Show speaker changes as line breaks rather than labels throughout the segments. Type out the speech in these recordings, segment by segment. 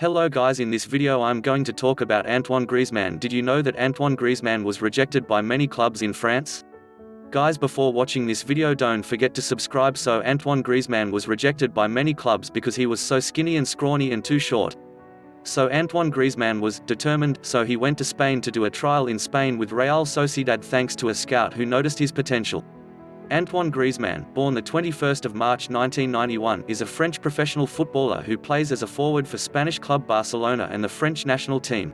Hello guys, in this video I'm going to talk about Antoine Griezmann. Did you know that Antoine Griezmann was rejected by many clubs in France? Guys, before watching this video don't forget to subscribe. So Antoine Griezmann was rejected by many clubs because he was so skinny and scrawny and too short. So Antoine Griezmann was determined, so he went to Spain to do a trial in Spain with Real Sociedad thanks to a scout who noticed his potential. Antoine Griezmann, born the 21st of March 1991, is a French professional footballer who plays as a forward for Spanish club Barcelona and the French national team.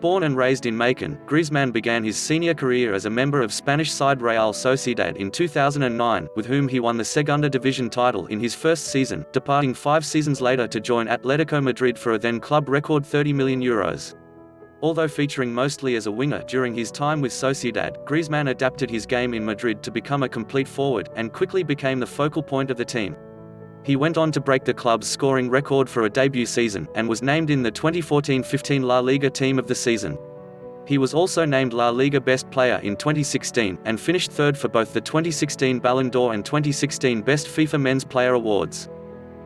Born and raised in Macon, Griezmann began his senior career as a member of Spanish side Real Sociedad in 2009, with whom he won the Segunda Division title in his first season, departing 5 seasons later to join Atletico Madrid for a then club record €30 million. Although featuring mostly as a winger during his time with Sociedad, Griezmann adapted his game in Madrid to become a complete forward, and quickly became the focal point of the team. He went on to break the club's scoring record for a debut season, and was named in the 2014-15 La Liga Team of the Season. He was also named La Liga Best Player in 2016, and finished third for both the 2016 Ballon d'Or and 2016 Best FIFA Men's Player awards.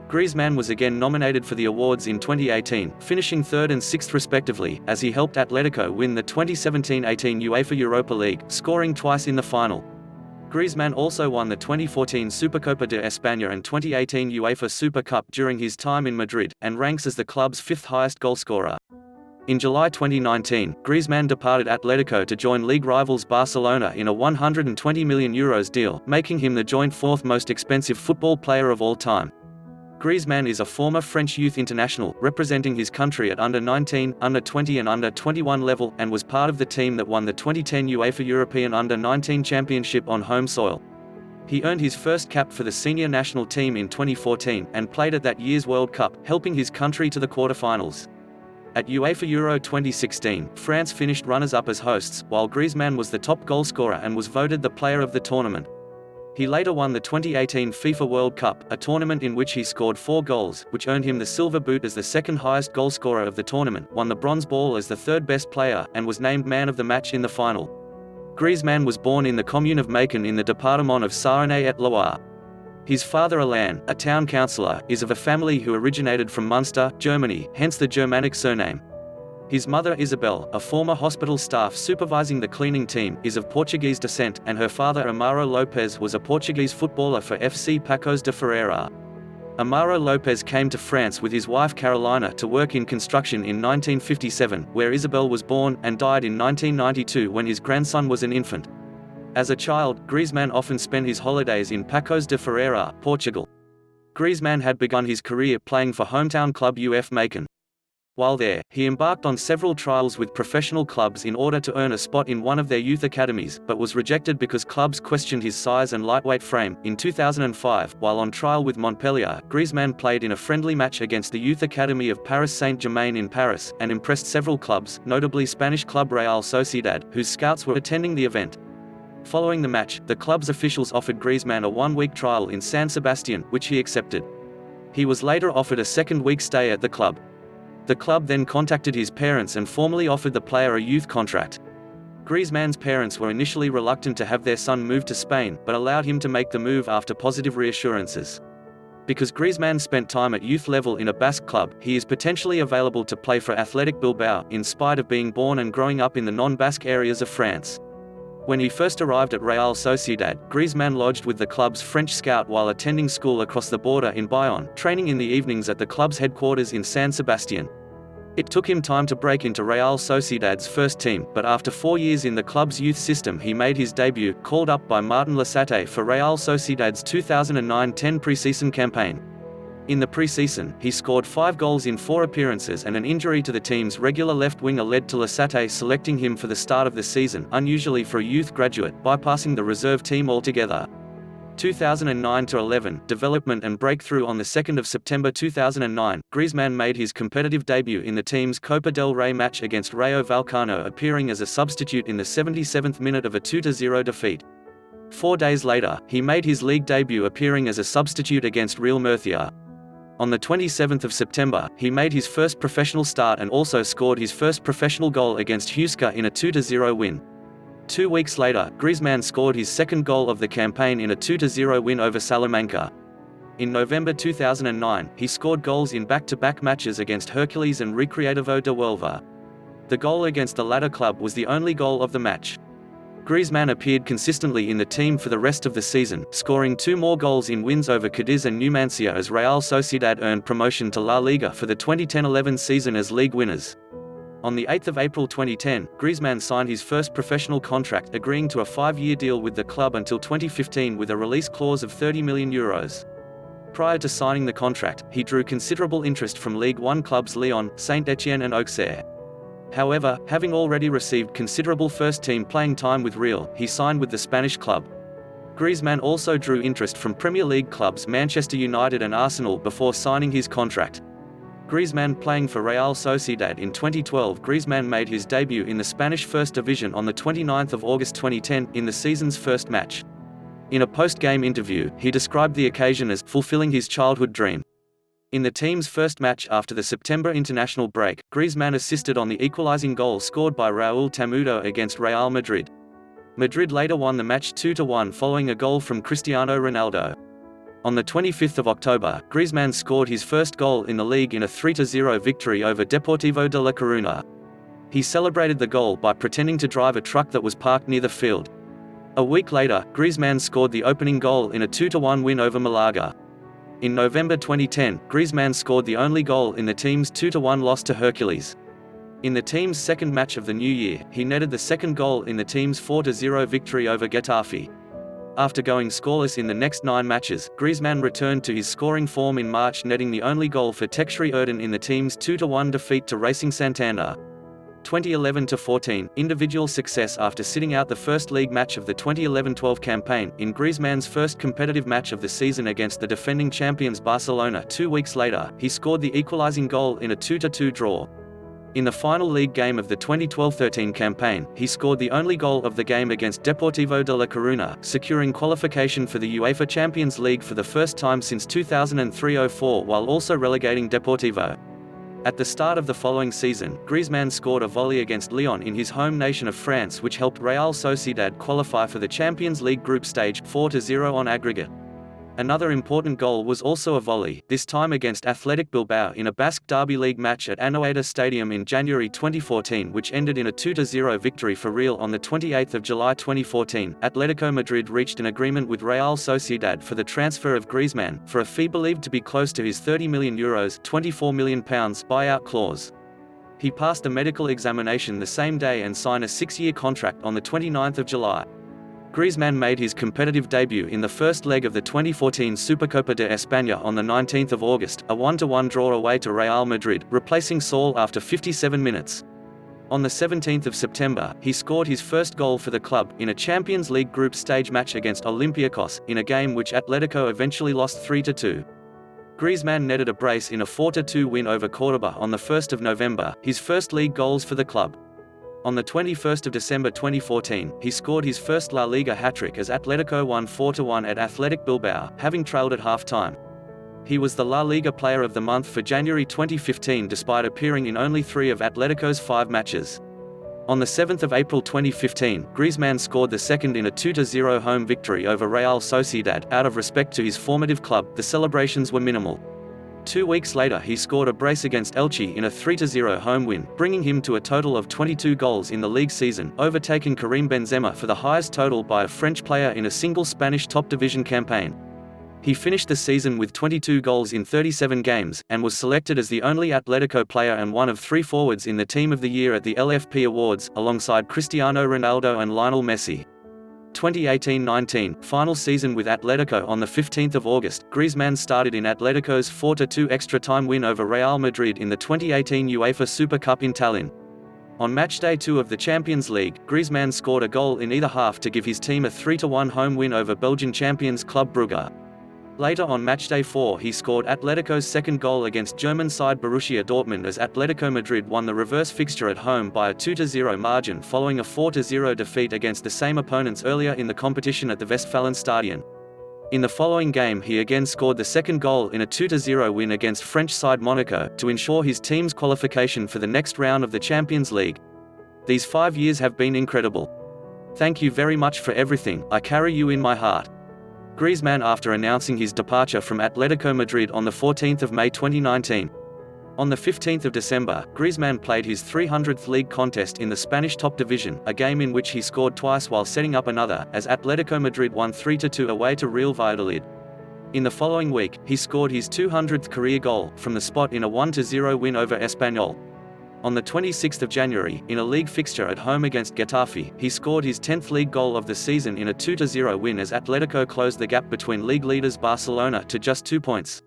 Griezmann was again nominated for the awards in 2018, finishing 3rd and 6th respectively, as he helped Atletico win the 2017-18 UEFA Europa League, scoring twice in the final. Griezmann also won the 2014 Supercopa de España and 2018 UEFA Super Cup during his time in Madrid, and ranks as the club's 5th highest goalscorer. In July 2019, Griezmann departed Atletico to join league rivals Barcelona in a €120 million deal, making him the joint 4th most expensive football player of all time. Griezmann is a former French youth international, representing his country at under-19, under-20 and under-21 level, and was part of the team that won the 2010 UEFA European Under-19 Championship on home soil. He earned his first cap for the senior national team in 2014, and played at that year's World Cup, helping his country to the quarter-finals. At UEFA Euro 2016, France finished runners-up as hosts, while Griezmann was the top goalscorer and was voted the player of the tournament. He later won the 2018 FIFA World Cup, a tournament in which he scored 4 goals, which earned him the Silver Boot as the 2nd highest goalscorer of the tournament, won the Bronze Ball as the 3rd best player, and was named Man of the Match in the final. Griezmann was born in the commune of Macon in the département of Saône-et-Loire. His father Alain, a town councillor, is of a family who originated from Munster, Germany, hence the Germanic surname. His mother Isabel, a former hospital staff supervising the cleaning team, is of Portuguese descent, and her father Amaro Lopes was a Portuguese footballer for FC Paços de Ferreira. Amaro Lopes came to France with his wife Carolina to work in construction in 1957, where Isabel was born, and died in 1992 when his grandson was an infant. As a child, Griezmann often spent his holidays in Paços de Ferreira, Portugal. Griezmann had begun his career playing for hometown club UF Macon. While there, he embarked on several trials with professional clubs in order to earn a spot in one of their youth academies, but was rejected because clubs questioned his size and lightweight frame. In 2005, while on trial with Montpellier, Griezmann played in a friendly match against the youth academy of Paris Saint-Germain in Paris, and impressed several clubs, notably Spanish club Real Sociedad, whose scouts were attending the event. Following the match, the club's officials offered Griezmann a 1-week trial in San Sebastian, which he accepted. He was later offered a 2nd-week stay at the club. The club then contacted his parents and formally offered the player a youth contract. Griezmann's parents were initially reluctant to have their son move to Spain, but allowed him to make the move after positive reassurances. Because Griezmann spent time at youth level in a Basque club, he is potentially available to play for Athletic Bilbao, in spite of being born and growing up in the non-Basque areas of France. When he first arrived at Real Sociedad, Griezmann lodged with the club's French scout while attending school across the border in Bayonne, training in the evenings at the club's headquarters in San Sebastian. It took him time to break into Real Sociedad's first team, but after 4 years in the club's youth system he made his debut, called up by Martin Lasate for Real Sociedad's 2009-10 pre-season campaign. In the pre-season, he scored 5 goals in 4 appearances, and an injury to the team's regular left winger led to Lasate selecting him for the start of the season, unusually for a youth graduate, bypassing the reserve team altogether. 2009-11, development and breakthrough. On the 2nd of September 2009, Griezmann made his competitive debut in the team's Copa del Rey match against Rayo Vallecano, appearing as a substitute in the 77th minute of a 2-0 defeat. 4 days later, he made his league debut appearing as a substitute against Real Murcia. On the 27th of September, he made his first professional start and also scored his first professional goal against Huesca in a 2-0 win. 2 weeks later, Griezmann scored his 2nd goal of the campaign in a 2-0 win over Salamanca. In November 2009, he scored goals in back-to-back matches against Hercules and Recreativo de Huelva. The goal against the latter club was the only goal of the match. Griezmann appeared consistently in the team for the rest of the season, scoring 2 more goals in wins over Cadiz and Numancia as Real Sociedad earned promotion to La Liga for the 2010-11 season as league winners. On 8 April 2010, Griezmann signed his first professional contract, agreeing to a 5-year deal with the club until 2015 with a release clause of €30 million. Prior to signing the contract, he drew considerable interest from League One clubs Lyon, Saint-Étienne and Auxerre. However, having already received considerable first-team playing time with Real, he signed with the Spanish club. Griezmann also drew interest from Premier League clubs Manchester United and Arsenal before signing his contract. Griezmann playing for Real Sociedad in 2012. Griezmann made his debut in the Spanish First Division on 29 August 2010, in the season's first match. In a post-game interview, he described the occasion as fulfilling his childhood dream. In the team's first match after the September international break, Griezmann assisted on the equalizing goal scored by Raúl Tamudo against Real Madrid. Madrid later won the match 2-1 following a goal from Cristiano Ronaldo. On 25 October, Griezmann scored his first goal in the league in a 3-0 victory over Deportivo de La Coruña. He celebrated the goal by pretending to drive a truck that was parked near the field. A week later, Griezmann scored the opening goal in a 2-1 win over Malaga. In November 2010, Griezmann scored the only goal in the team's 2-1 loss to Hercules. In the team's second match of the new year, he netted the second goal in the team's 4-0 victory over Getafe. After going scoreless in the next 9 matches, Griezmann returned to his scoring form in March, netting the only goal for Textri Erden in the team's 2-1 defeat to Racing Santander. 2011-14, individual success after sitting out the first league match of the 2011-12 campaign. In Griezmann's first competitive match of the season against the defending champions Barcelona 2 weeks later, he scored the equalizing goal in a 2-2 draw. In the final league game of the 2012-13 campaign, he scored the only goal of the game against Deportivo de La Coruña, securing qualification for the UEFA Champions League for the first time since 2003-04 while also relegating Deportivo. At the start of the following season, Griezmann scored a volley against Lyon in his home nation of France, which helped Real Sociedad qualify for the Champions League group stage, 4-0 on aggregate. Another important goal was also a volley, this time against Athletic Bilbao in a Basque Derby League match at Anoeta Stadium in January 2014, which ended in a 2-0 victory for Real. On 28 July 2014, Atletico Madrid reached an agreement with Real Sociedad for the transfer of Griezmann, for a fee believed to be close to his €30 million (£24 million) buyout clause. He passed a medical examination the same day and signed a 6-year contract on 29 July. Griezmann made his competitive debut in the first leg of the 2014 Supercopa de España on 19 August, a 1-1 draw away to Real Madrid, replacing Saul after 57 minutes. On 17 September, he scored his first goal for the club, in a Champions League group stage match against Olympiacos, in a game which Atletico eventually lost 3-2. Griezmann netted a brace in a 4-2 win over Córdoba on 1 November, his first league goals for the club. On 21 December 2014, he scored his first La Liga hat-trick as Atletico won 4-1 at Athletic Bilbao, having trailed at half-time. He was the La Liga Player of the Month for January 2015 despite appearing in only 3 of Atletico's 5 matches. On 7 April 2015, Griezmann scored the second in a 2-0 home victory over Real Sociedad. Out of respect to his formative club, the celebrations were minimal. 2 weeks later he scored a brace against Elche in a 3-0 home win, bringing him to a total of 22 goals in the league season, overtaking Karim Benzema for the highest total by a French player in a single Spanish top division campaign. He finished the season with 22 goals in 37 games, and was selected as the only Atletico player and one of 3 forwards in the Team of the Year at the LFP Awards, alongside Cristiano Ronaldo and Lionel Messi. 2018-19, final season with Atletico. On 15 August, Griezmann started in Atletico's 4-2 extra-time win over Real Madrid in the 2018 UEFA Super Cup in Tallinn. On matchday 2 of the Champions League, Griezmann scored a goal in either half to give his team a 3-1 home win over Belgian champions Club Brugge. Later on matchday 4 he scored Atletico's second goal against German side Borussia Dortmund as Atletico Madrid won the reverse fixture at home by a 2-0 margin following a 4-0 defeat against the same opponents earlier in the competition at the Westfalenstadion. In the following game he again scored the second goal in a 2-0 win against French side Monaco, to ensure his team's qualification for the next round of the Champions League. These 5 years have been incredible. Thank you very much for everything, I carry you in my heart. Griezmann after announcing his departure from Atletico Madrid on 14 May 2019. On 15 December, Griezmann played his 300th league contest in the Spanish top division, a game in which he scored twice while setting up another, as Atletico Madrid won 3-2 away to Real Valladolid. In the following week, he scored his 200th career goal, from the spot in a 1-0 win over Espanyol. On 26 January, in a league fixture at home against Getafe, he scored his 10th league goal of the season in a 2-0 win as Atletico closed the gap between league leaders Barcelona to just 2 points.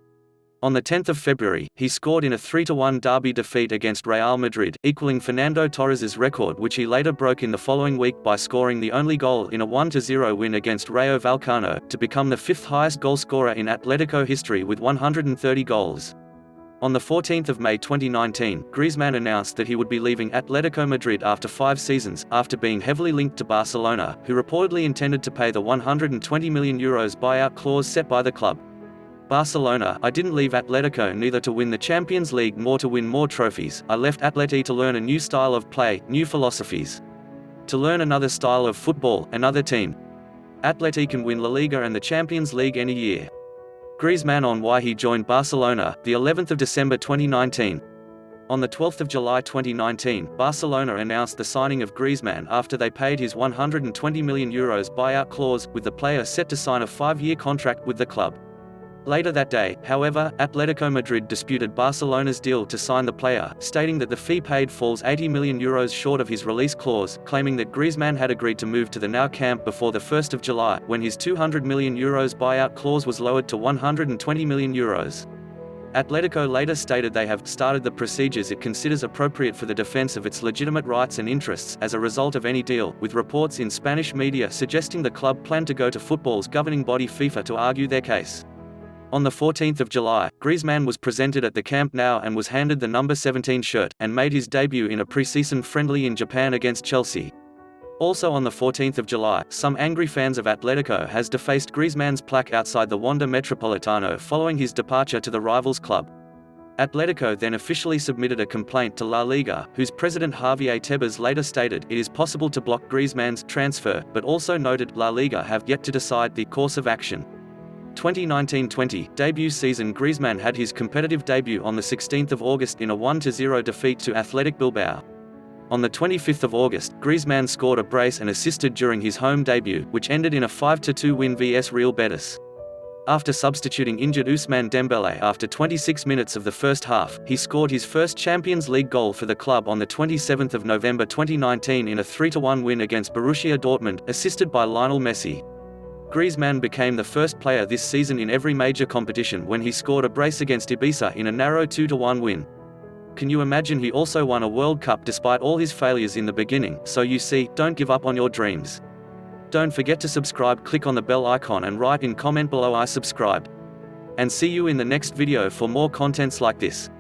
On 10 February, he scored in a 3-1 derby defeat against Real Madrid, equaling Fernando Torres's record, which he later broke in the following week by scoring the only goal in a 1-0 win against Rayo Vallecano, to become the 5th highest goalscorer in Atletico history with 130 goals. On 14 May 2019, Griezmann announced that he would be leaving Atletico Madrid after 5 seasons, after being heavily linked to Barcelona, who reportedly intended to pay the €120 million buyout clause set by the club. Barcelona: I didn't leave Atletico neither to win the Champions League nor to win more trophies. I left Atleti to learn a new style of play, new philosophies. To learn another style of football, another team. Atleti can win La Liga and the Champions League any year. Griezmann on why he joined Barcelona, the 11th of December 2019. On the 12th of July 2019, Barcelona announced the signing of Griezmann after they paid his €120 million buyout clause, with the player set to sign a 5-year contract with the club. Later that day, however, Atletico Madrid disputed Barcelona's deal to sign the player, stating that the fee paid falls €80 million short of his release clause, claiming that Griezmann had agreed to move to the Nou Camp before 1 July, when his €200 million buyout clause was lowered to €120 million. Atletico later stated they have started the procedures it considers appropriate for the defense of its legitimate rights and interests as a result of any deal, with reports in Spanish media suggesting the club planned to go to football's governing body FIFA to argue their case. On 14 July, Griezmann was presented at the Camp Nou and was handed the number 17 shirt, and made his debut in a pre-season friendly in Japan against Chelsea. Also on 14 July, some angry fans of Atletico has defaced Griezmann's plaque outside the Wanda Metropolitano following his departure to the rivals club. Atletico then officially submitted a complaint to La Liga, whose president Javier Tebas later stated it is possible to block Griezmann's transfer, but also noted La Liga have yet to decide the course of action. 2019-20 debut season. Griezmann had his competitive debut on 16 August in a 1-0 defeat to Athletic Bilbao. On 25 August, Griezmann scored a brace and assisted during his home debut, which ended in a 5-2 win vs Real Betis. After substituting injured Ousmane Dembélé after 26 minutes of the first half, he scored his first Champions League goal for the club on 27 November 2019 in a 3-1 win against Borussia Dortmund, assisted by Lionel Messi. Griezmann became the first player this season in every major competition when he scored a brace against Ibiza in a narrow 2-1 win. Can you imagine? He also won a World Cup despite all his failures in the beginning, so you see, don't give up on your dreams. Don't forget to subscribe, click on the bell icon and write in comment below I subscribed. And see you in the next video for more contents like this.